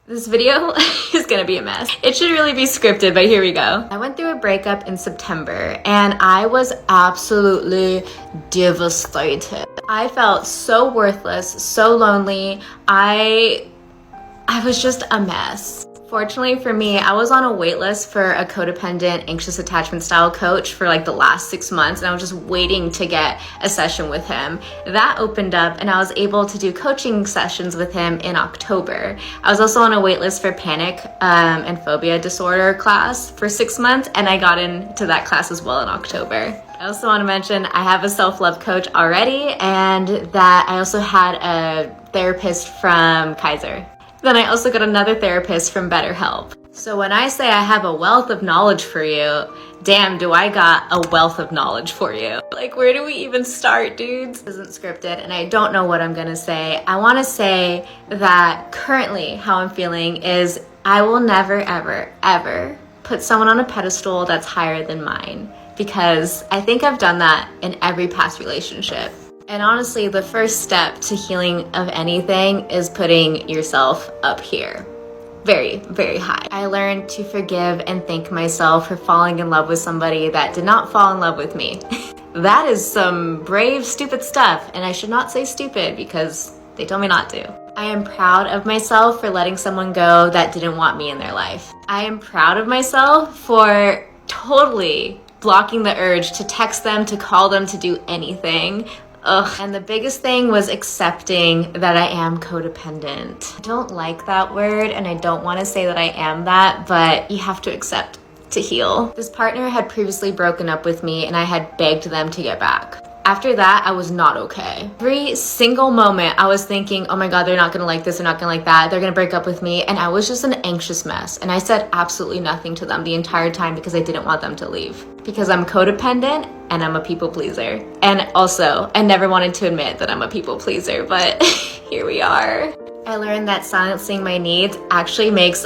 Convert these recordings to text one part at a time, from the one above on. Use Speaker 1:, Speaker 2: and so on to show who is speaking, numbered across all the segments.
Speaker 1: This video is gonna be a mess. It should really be scripted, but here we go. I went through a breakup in September and I was absolutely devastated. I felt so worthless, so lonely. I was just a mess. Fortunately for me, I was on a wait list for a codependent, anxious attachment style coach for like the last 6 months, and I was just waiting to get a session with him. That opened up and I was able to do coaching sessions with him in October. I was also on a wait list for panic and phobia disorder class for 6 months, and I got into that class as well in October. I also want to mention I have a self-love coach already, and that I also had a therapist from Kaiser. Then I also got another therapist from BetterHelp. So when I say I have a wealth of knowledge for you, damn, do I got a wealth of knowledge for you. Like, where do we even start, dudes? This isn't scripted and I don't know what I'm gonna say. I wanna say that currently how I'm feeling is I will never, ever, ever put someone on a pedestal that's higher than mine, because I think I've done that in every past relationship. And honestly, the first step to healing of anything is putting yourself up here. Very, very high. I learned to forgive and thank myself for falling in love with somebody that did not fall in love with me. That is some brave, stupid stuff. And I should not say stupid because they told me not to. I am proud of myself for letting someone go that didn't want me in their life. I am proud of myself for totally blocking the urge to text them, to call them, to do anything. Ugh. And the biggest thing was accepting that I am codependent. I don't like that word and I don't want to say that I am that, but you have to accept to heal. This partner had previously broken up with me and I had begged them to get back. After that, I was not okay. Every single moment I was thinking, oh my God, they're not gonna like this, they're not gonna like that, they're gonna break up with me. And I was just an anxious mess. And I said absolutely nothing to them the entire time because I didn't want them to leave. Because I'm codependent and I'm a people pleaser. And also, I never wanted to admit that I'm a people pleaser, but here we are. I learned that silencing my needs actually makes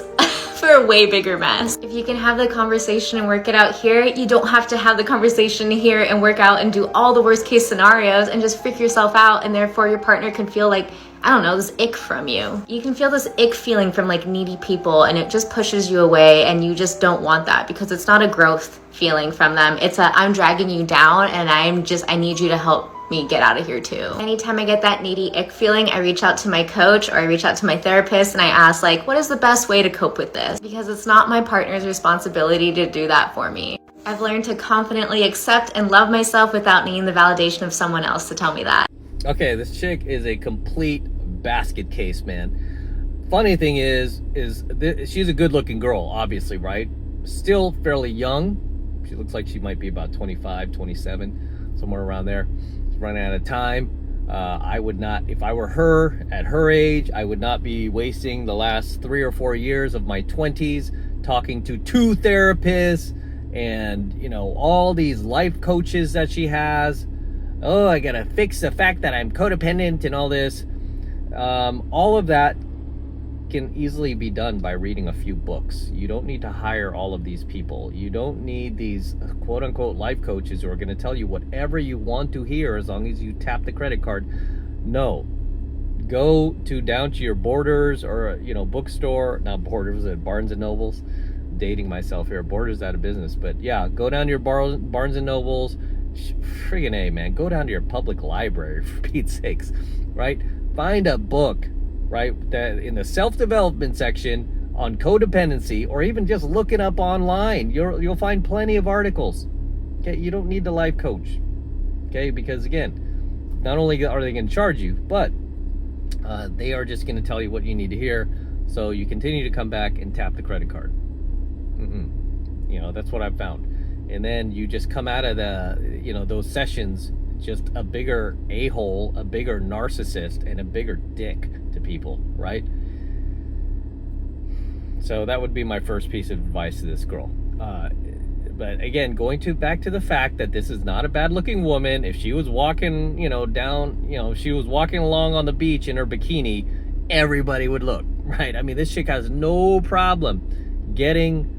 Speaker 1: for a way bigger mess. If you can have the conversation and work it out here, you don't have to have the conversation here and work out and do all the worst case scenarios and just freak yourself out, and therefore your partner can feel like, I don't know, this ick from you. You can feel this ick feeling from like needy people, and it just pushes you away, and you just don't want that because it's not a growth feeling from them. It's a, I'm dragging you down and I need you to help me get out of here too. Anytime I get that needy ick feeling, I reach out to my coach or I reach out to my therapist and I ask like, what is the best way to cope with this? Because it's not my partner's responsibility to do that for me. I've learned to confidently accept and love myself without needing the validation of someone else to tell me that.
Speaker 2: Okay, this chick is a complete basket case, man. Funny thing is she's a good looking girl, obviously, right? Still fairly young. She looks like she might be about 25, 27, somewhere around there. Running out of time. I would not, if I were her at her age, I would not be wasting the last 3 or 4 years of my 20s talking to 2 therapists and, you know, all these life coaches that she has. Oh, I gotta fix the fact that I'm codependent and all this. All of that can easily be done by reading a few books. You don't need to hire all of these people. You don't need these quote unquote life coaches who are going to tell you whatever you want to hear as long as you tap the credit card. No, go down to your Borders or, you know, bookstore, not Borders, at Barnes and Nobles. Dating myself here. Borders out of business, but yeah, go down to your Barnes and Nobles. Friggin' A, man, go down to your public library for Pete's sakes, right? Find a book, right, that in the self-development section on codependency, or even just look it up online. You'll find plenty of articles. Okay, you don't need the life coach. Okay, because again, not only are they going to charge you, but they are just going to tell you what you need to hear. So you continue to come back and tap the credit card. You know, that's what I've found. And then you just come out of the, you know, those sessions just a bigger a-hole, a bigger narcissist, and a bigger dick to people, right? So that would be my first piece of advice to this girl. But again, back to the fact that this is not a bad looking woman. If she was walking, you know, if she was walking along on the beach in her bikini, everybody would look, right? I mean, this chick has no problem getting,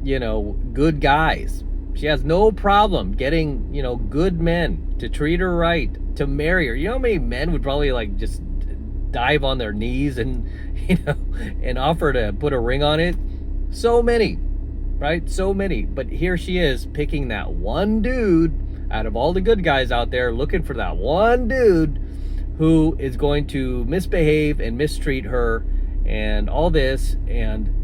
Speaker 2: you know, good guys. She has no problem getting, you know, good men to treat her right, to marry her. You know how many men would probably like just dive on their knees and, and offer to put a ring on it. So many, right? So many. But here she is picking that one dude out of all the good guys out there, looking for that one dude who is going to misbehave and mistreat her and all this. And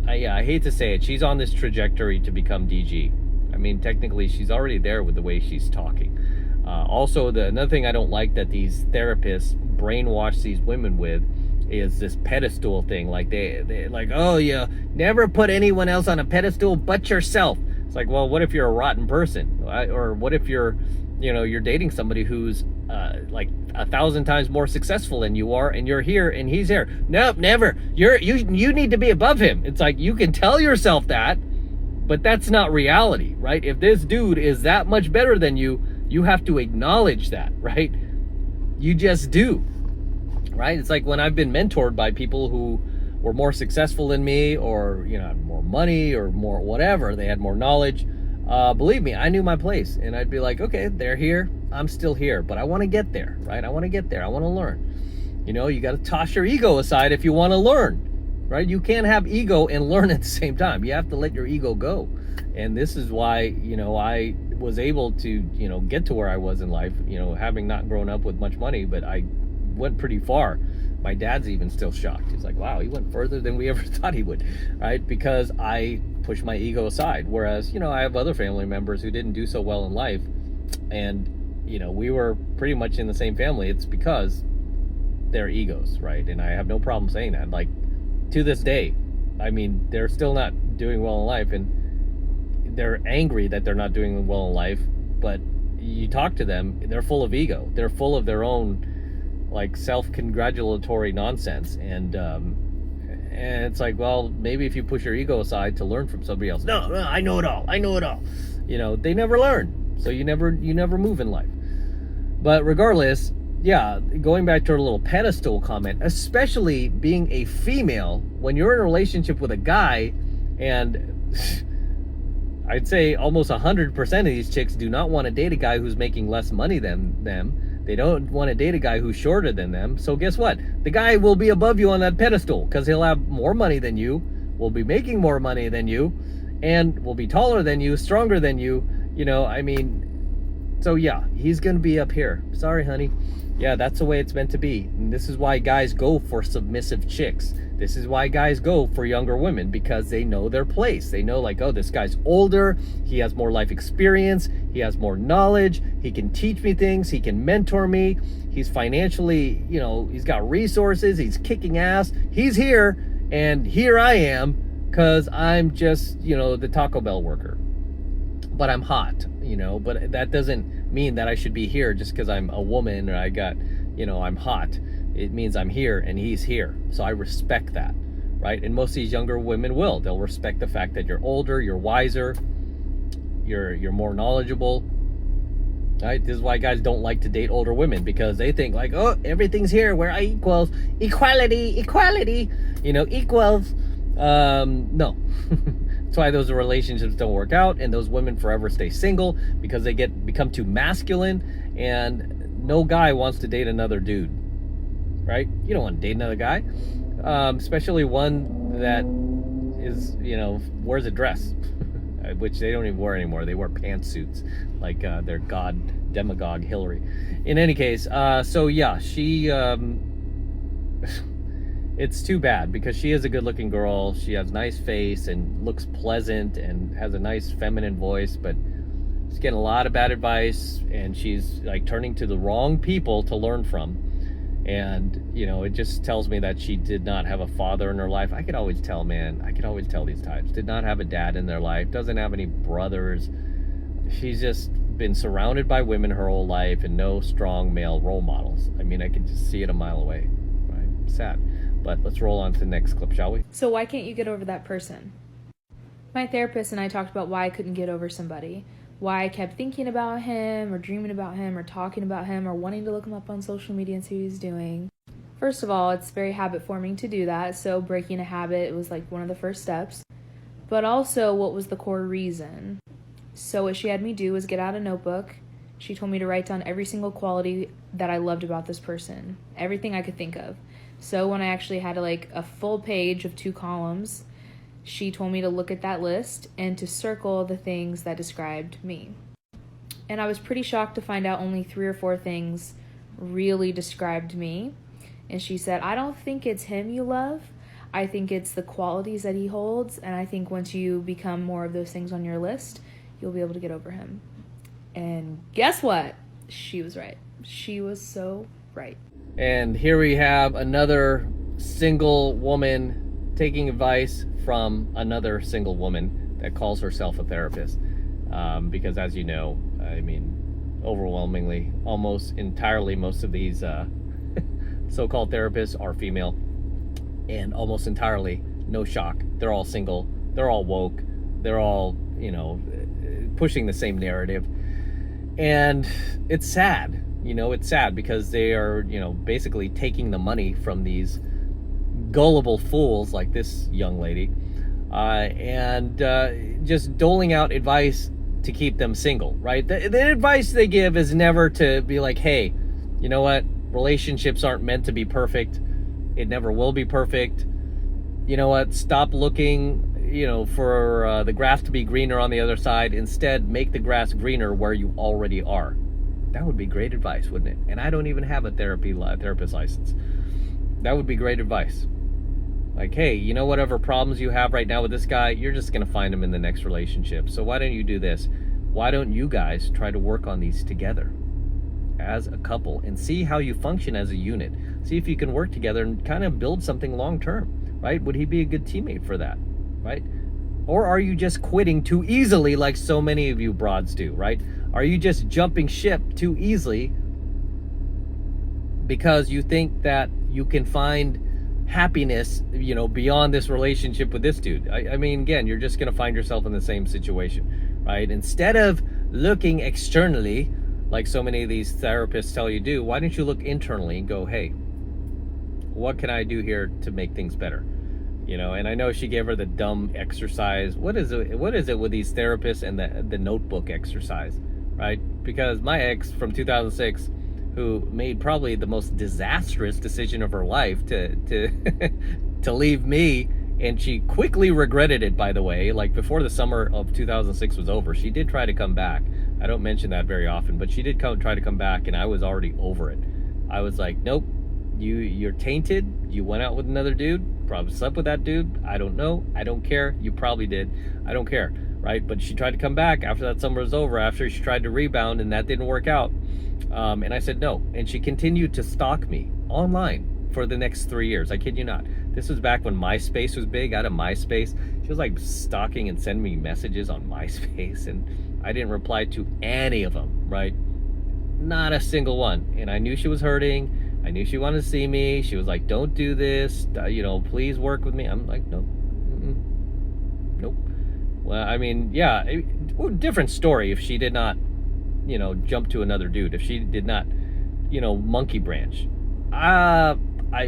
Speaker 2: I hate to say it, she's on this trajectory to become DG. I mean, technically, she's already there with the way she's talking. Also, another thing I don't like that these therapists brainwash these women with is this pedestal thing. Like they like, oh, yeah, never put anyone else on a pedestal but yourself. It's like, well, what if you're a rotten person? Or what if you're dating somebody who's like 1,000 times more successful than you are, and you're here and he's there? Nope, never. You need to be above him. It's like, you can tell yourself that, but that's not reality, right? If this dude is that much better than you, you have to acknowledge that, right? You just do, right? It's like when I've been mentored by people who were more successful than me, or, had more money or more whatever, they had more knowledge. Believe me, I knew my place, and I'd be like, okay, they're here, I'm still here, but I want to get there, right? I want to get there. I want to learn. You got to toss your ego aside if you want to learn, right? You can't have ego and learn at the same time. You have to let your ego go. And this is why, I was able to, get to where I was in life, having not grown up with much money, but I went pretty far. My dad's even still shocked. He's like, wow, he went further than we ever thought he would, right? Because I pushed my ego aside. Whereas, I have other family members who didn't do so well in life. And, we were pretty much in the same family. It's because their egos, right? And I have no problem saying that. Like, to this day, I mean, they're still not doing well in life, and they're angry that they're not doing well in life. But you talk to them, they're full of ego. They're full of their own, like, self-congratulatory nonsense. And it's like, well, maybe if you push your ego aside to learn from somebody else, no, I know it all. They never learn. So you never move in life. But regardless, yeah, going back to her little pedestal comment, especially being a female, when you're in a relationship with a guy, and I'd say almost 100% of these chicks do not want to date a guy who's making less money than them. They don't want to date a guy who's shorter than them. So guess what? The guy will be above you on that pedestal because he'll have more money than you, will be making more money than you, and will be taller than you, stronger than you. So yeah, he's going to be up here. Sorry, honey. Yeah, that's the way it's meant to be. And this is why guys go for submissive chicks. This is why guys go for younger women, because they know their place. They know, like, oh, this guy's older. He has more life experience. He has more knowledge. He can teach me things. He can mentor me. He's financially, he's got resources. He's kicking ass. He's here. And here I am, because I'm just, the Taco Bell worker. But I'm hot, but that doesn't mean that I should be here just because I'm a woman or I got, I'm hot. It means I'm here and he's here. So I respect that, right? And most of these younger women will. They'll respect the fact that you're older, you're wiser, you're more knowledgeable, right? This is why guys don't like to date older women, because they think like, oh, everything's here. We're equals. Equality, equals. No. That's why those relationships don't work out, and those women forever stay single because they become too masculine, and no guy wants to date another dude, right? You don't want to date another guy, especially one that is, wears a dress, which they don't even wear anymore. They wear pantsuits like their god demagogue Hillary. In any case, so yeah, she it's too bad because she is a good-looking girl. She has a nice face and looks pleasant and has a nice feminine voice, but she's getting a lot of bad advice, and she's like turning to the wrong people to learn from. And, it just tells me that she did not have a father in her life. I could always tell, man. I could always tell these types. Did not have a dad in their life. Doesn't have any brothers. She's just been surrounded by women her whole life and no strong male role models. I mean, I can just see it a mile away. Right? Sad. But let's roll on to the next clip, shall we?
Speaker 3: So why can't you get over that person? My therapist and I talked about why I couldn't get over somebody. Why I kept thinking about him or dreaming about him or talking about him or wanting to look him up on social media and see what he's doing. First of all, it's very habit forming to do that. So breaking a habit was like one of the first steps. But also, what was the core reason? So what she had me do was get out a notebook. She told me to write down every single quality that I loved about this person. Everything I could think of. So when I actually had like a full page of 2 columns, she told me to look at that list and to circle the things that described me. And I was pretty shocked to find out only 3 or 4 things really described me. And she said, I don't think it's him you love. I think it's the qualities that he holds. And I think once you become more of those things on your list, you'll be able to get over him. And guess what? She was right. She was so right.
Speaker 2: And here we have another single woman taking advice from another single woman that calls herself a therapist. Because as you know, I mean, overwhelmingly, almost entirely, most of these so-called therapists are female. And almost entirely, no shock, they're all single, they're all woke, they're all, you know, pushing the same narrative. And it's sad, you know, it's sad because they are, you know, basically taking the money from these gullible fools like this young lady and just doling out advice to keep them single, right? The advice they give is never to be like, hey, you know what? Relationships aren't meant to be perfect. It never will be perfect. You know what? Stop looking, you know, for the grass to be greener on the other side. Instead, make the grass greener where you already are. That would be great advice, wouldn't it? And I don't even have a therapist license. That would be great advice. Like, hey, you know, whatever problems you have right now with this guy, you're just going to find him in the next relationship. So why don't you do this? Why don't you guys try to work on these together as a couple and see how you function as a unit? See if you can work together and kind of build something long term, right? Would he be a good teammate for that, right? Or are you just quitting too easily like so many of you broads do, right? Are you just jumping ship too easily because you think that you can find happiness, you know, beyond this relationship with this dude? I mean, again, you're just going to find yourself in the same situation, right? Instead of looking externally, like so many of these therapists tell you do, why don't you look internally and go, hey, what can I do here to make things better? You know, and I know she gave her the dumb exercise. What is it with these therapists and the notebook exercise, right? Because my ex from 2006, who made probably the most disastrous decision of her life to to leave me, and she quickly regretted it, by the way. Like, before the summer of 2006 was over, she did try to come back. I don't mention that very often, but she did try to come back, and I was already over it. I was like, nope, you're tainted. You went out with another dude, probably slept with that dude. I don't know. I don't care. You probably did. I don't care, right? But she tried to come back after that summer was over, after she tried to rebound, and that didn't work out. And I said no. And she continued to stalk me online for the next 3 years. I kid you not. This was back when MySpace was big. Out of MySpace, she was like stalking and sending me messages on MySpace, and I didn't reply to any of them, right? Not a single one. And I knew she was hurting. I knew she wanted to see me. She was like, don't do this, you know, please work with me. I'm like, no, nope. Well, I mean, yeah, different story if she did not, you know, jump to another dude. If she did not, you know, monkey branch,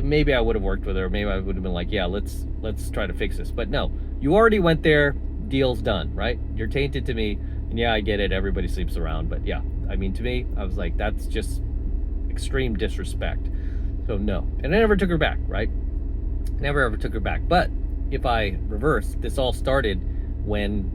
Speaker 2: maybe I would have worked with her. Maybe I would have been like, yeah, let's try to fix this. But no, you already went there. Deal's done, right? You're tainted to me. And yeah, I get it. Everybody sleeps around. But yeah, I mean, to me, I was like, that's just extreme disrespect. So no. And I never took her back, right? Never ever took her back. But if I reverse, this all started when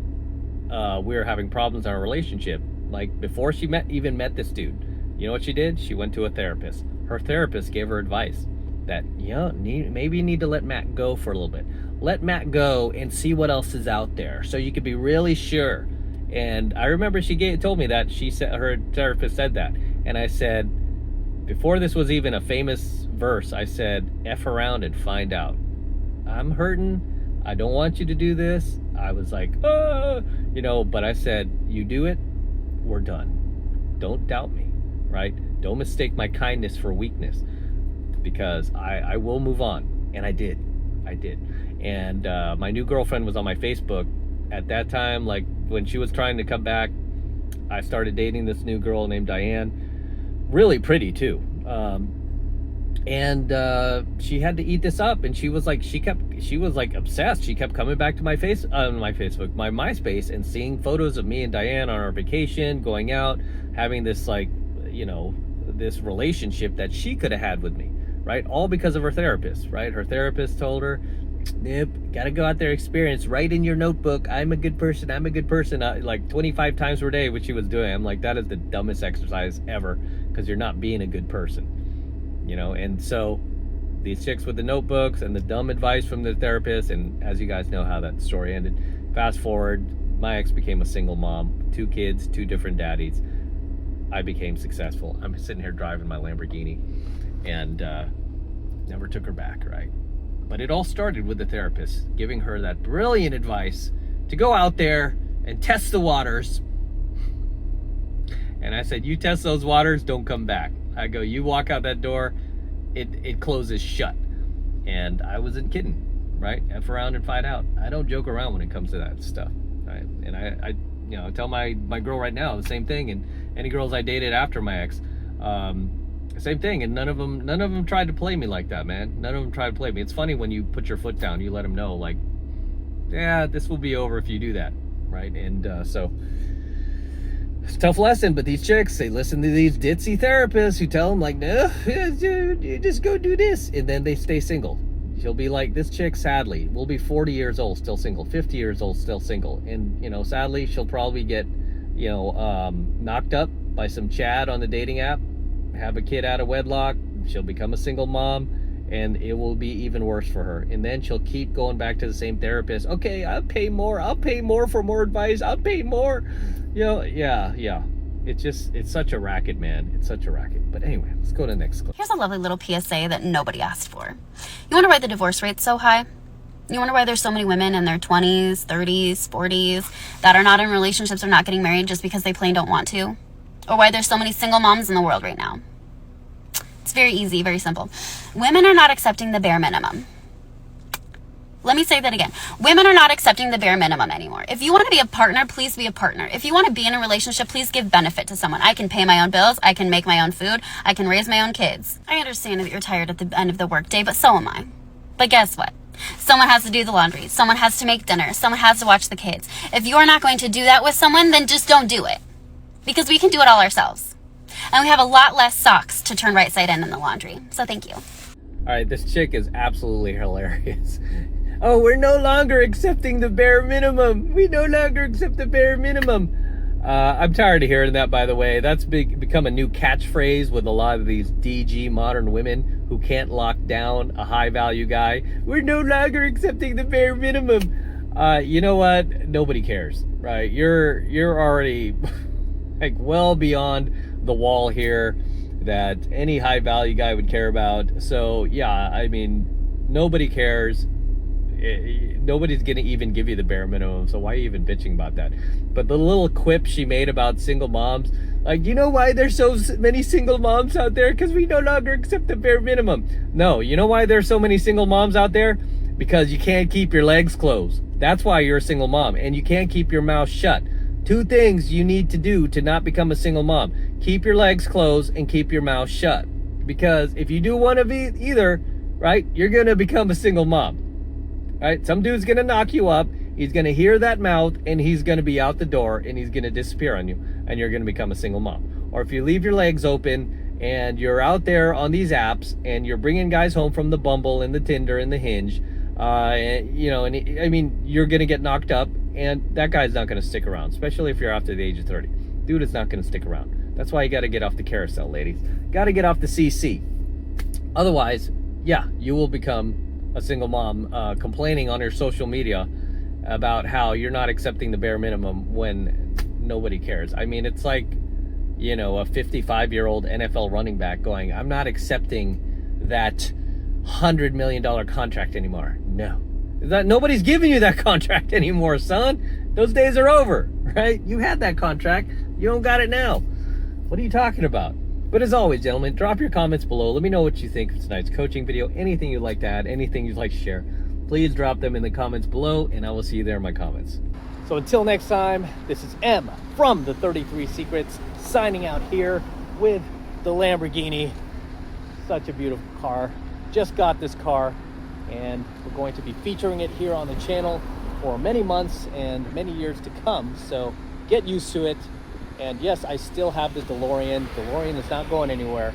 Speaker 2: we were having problems in our relationship. Like, before she even met this dude, you know what she did? She went to a therapist. Her therapist gave her advice that, maybe you need to let Matt go for a little bit. Let Matt go and see what else is out there, so you could be really sure. And I remember she told me that. Her therapist said that. And I said, before this was even a famous verse, I said, F around and find out. I'm hurting. I don't want you to do this. I was like, but I said, you do it, we're done. Don't doubt me, right? Don't mistake my kindness for weakness, because I will move on. And I did. And my new girlfriend was on my Facebook at that time. Like, when she was trying to come back, I started dating this new girl named Diane. Really pretty too. And she had to eat this up, and she was like obsessed. She kept coming back to my MySpace, and seeing photos of me and Diane on our vacation, going out, having this, like, this relationship that she could have had with me, right? All because of her therapist, right? Her therapist told her, "Nope, gotta go out there, experience, write in your notebook, I'm a good person, I'm a good person," like 25 times per day, what she was doing. I'm like, that is the dumbest exercise ever, because you're not being a good person, you know? And so these chicks with the notebooks and the dumb advice from the therapist, and as you guys know how that story ended, fast forward, my ex became a single mom, 2 kids, 2 different daddies. I became successful. I'm sitting here driving my Lamborghini, and never took her back, right? But it all started with the therapist giving her that brilliant advice to go out there and test the waters. And I said, you test those waters, don't come back. I go, you walk out that door, it closes shut. And I wasn't kidding, right? F around and find out. I don't joke around when it comes to that stuff, right? And I you know, tell my girl right now the same thing, and any girls I dated after my ex, same thing. And none of them tried to play me like that, man. None of them tried to play me. It's funny when you put your foot down, you let them know, like, yeah, this will be over if you do that, right? And so it's a tough lesson, but these chicks, they listen to these ditzy therapists who tell them, like, no, you just go do this, and then they stay single. She'll be like, this chick, sadly, will be 40 years old, still single, 50 years old, still single. And, you know, sadly, she'll probably get, you know, knocked up by some Chad on the dating app, have a kid out of wedlock, she'll become a single mom, and it will be even worse for her. And then she'll keep going back to the same therapist. Okay, I'll pay more for more advice, I'll pay more. You know, yeah. It's such a racket, man. It's such a racket. But anyway, let's go to the next clip.
Speaker 4: Here's a lovely little PSA that nobody asked for. You wonder why the divorce rate's so high? You wonder why there's so many women in their 20s, 30s, 40s that are not in relationships or not getting married just because they plain don't want to? Or why there's so many single moms in the world right now? It's very easy, very simple. Women are not accepting the bare minimum. Let me say that again. Women are not accepting the bare minimum anymore. If you want to be a partner, please be a partner. If you want to be in a relationship, please give benefit to someone. I can pay my own bills. I can make my own food. I can raise my own kids. I understand that you're tired at the end of the workday, but so am I. But guess what? Someone has to do the laundry. Someone has to make dinner. Someone has to watch the kids. If you're not going to do that with someone, then just don't do it. Because we can do it all ourselves. And we have a lot less socks to turn right side in the laundry. So thank you.
Speaker 2: All right, this chick is absolutely hilarious. Oh, we're no longer accepting the bare minimum. We no longer accept the bare minimum. I'm tired of hearing that, by the way. That's become a new catchphrase with a lot of these DG modern women who can't lock down a high value guy. We're no longer accepting the bare minimum. You know what? Nobody cares, right? You're already like well beyond the wall here that any high value guy would care about. So yeah, I mean, nobody cares. Nobody's gonna even give you the bare minimum, so why are you even bitching about that? But the little quip she made about single moms, like, you know why there's so many single moms out there? Because we no longer accept the bare minimum. No, you know why there's so many single moms out there? Because you can't keep your legs closed. That's why you're a single mom, and you can't keep your mouth shut. 2 things you need to do to not become a single mom: keep your legs closed and keep your mouth shut. Because if you do one of either, right, you're gonna become a single mom. Right? Some dude's gonna knock you up, he's gonna hear that mouth, and he's gonna be out the door, and he's gonna disappear on you, and you're gonna become a single mom. Or if you leave your legs open and you're out there on these apps and you're bringing guys home from the Bumble and the Tinder and the Hinge, you know, and I mean, you're gonna get knocked up, and that guy's not gonna stick around, especially if you're after the age of 30. Dude is not gonna stick around. That's why you gotta get off the carousel, ladies. Gotta get off the CC. Otherwise, yeah, you will become a single mom, complaining on your social media about how you're not accepting the bare minimum when nobody cares. I mean, it's like, you know, a 55-year-old NFL running back going, I'm not accepting that $100 million contract anymore. No. Nobody's giving you that contract anymore, son. Those days are over, right? You had that contract. You don't got it now. What are you talking about? But as always, gentlemen, drop your comments below. Let me know what you think of tonight's coaching video. Anything you'd like to add, anything you'd like to share, please drop them in the comments below, and I will see you there in my comments. So until next time, this is M from the 33 Secrets, signing out here with the Lamborghini. Such a beautiful car. Just got this car, and we're going to be featuring it here on the channel for many months and many years to come. So get used to it. And yes, I still have the DeLorean. DeLorean is not going anywhere.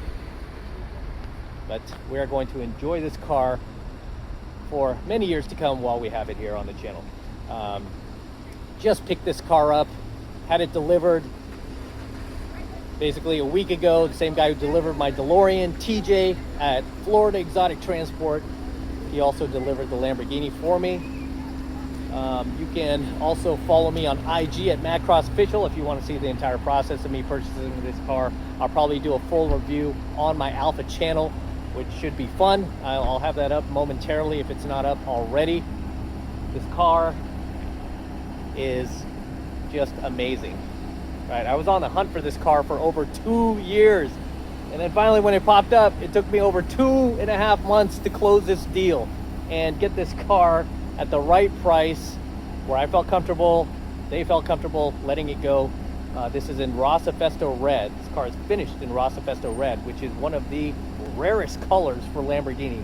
Speaker 2: But we are going to enjoy this car for many years to come while we have it here on the channel. Just picked this car up, had it delivered basically a week ago. The same guy who delivered my DeLorean, TJ, at Florida Exotic Transport. He also delivered the Lamborghini for me. You can also follow me on IG at MadCrossOfficial if you want to see the entire process of me purchasing this car. I'll probably do a full review on my Alpha channel, which should be fun. I'll have that up momentarily if it's not up already. This car is just amazing. Right, I was on the hunt for this car for over 2 years. And then finally when it popped up, it took me over 2.5 months to close this deal and get this car at the right price where I felt comfortable, they felt comfortable letting it go. This is in Rosa Festo Red. This car is finished in Rosa Festo Red, which is one of the rarest colors for Lamborghini.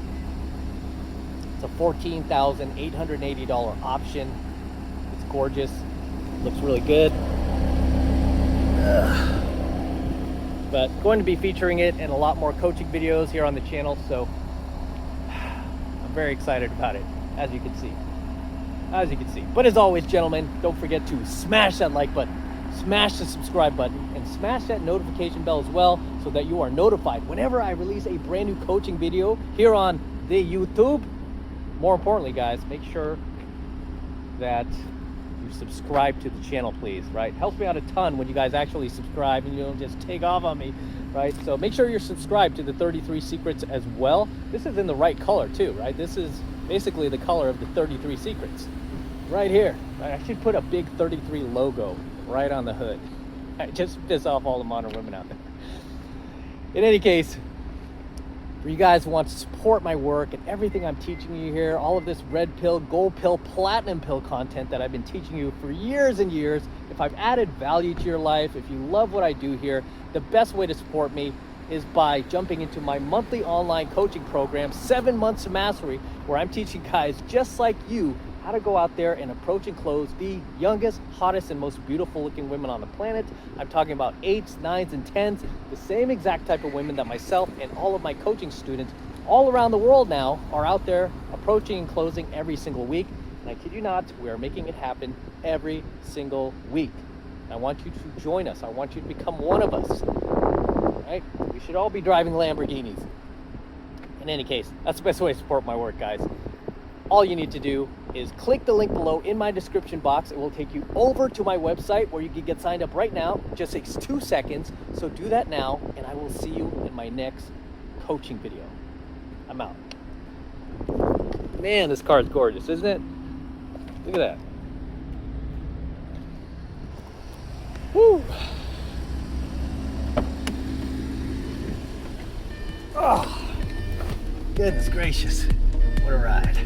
Speaker 2: It's a $14,880 option. It's gorgeous, looks really good. But going to be featuring it in a lot more coaching videos here on the channel, so I'm very excited about it, as you can see. But as always, gentlemen, don't forget to smash that like button, smash the subscribe button, and smash that notification bell as well, so that you are notified whenever I release a brand new coaching video here on the YouTube. More importantly, guys, make sure that you subscribe to the channel, please, right? Helps me out a ton when you guys actually subscribe and you don't just take off on me, right? So make sure you're subscribed to the 33 Secrets as well. This is in the right color too, right? This is basically the color of the 33 Secrets right here. I should put a big 33 logo right on the hood. Just piss off all the modern women out there. In any case, for you guys who want to support my work and everything I'm teaching you here, all of this red pill, gold pill, platinum pill content that I've been teaching you for years and years, if I've added value to your life, if you love what I do here, the best way to support me is by jumping into my monthly online coaching program, 7 Months of Mastery, where I'm teaching guys just like you how to go out there and approach and close the youngest, hottest, and most beautiful looking women on the planet. I'm talking about 8s, 9s, and 10s, the same exact type of women that myself and all of my coaching students all around the world now are out there approaching and closing every single week. And I kid you not, we are making it happen every single week. I want you to join us. I want you to become one of us, right? We should all be driving Lamborghinis. In any case, that's the best way to support my work, guys. All you need to do is click the link below in my description box. It will take you over to my website where you can get signed up right now. It just takes 2 seconds. So do that now, and I will see you in my next coaching video. I'm out. Man, this car is gorgeous, isn't it? Look at that. Woo! Oh, goodness gracious. What a ride.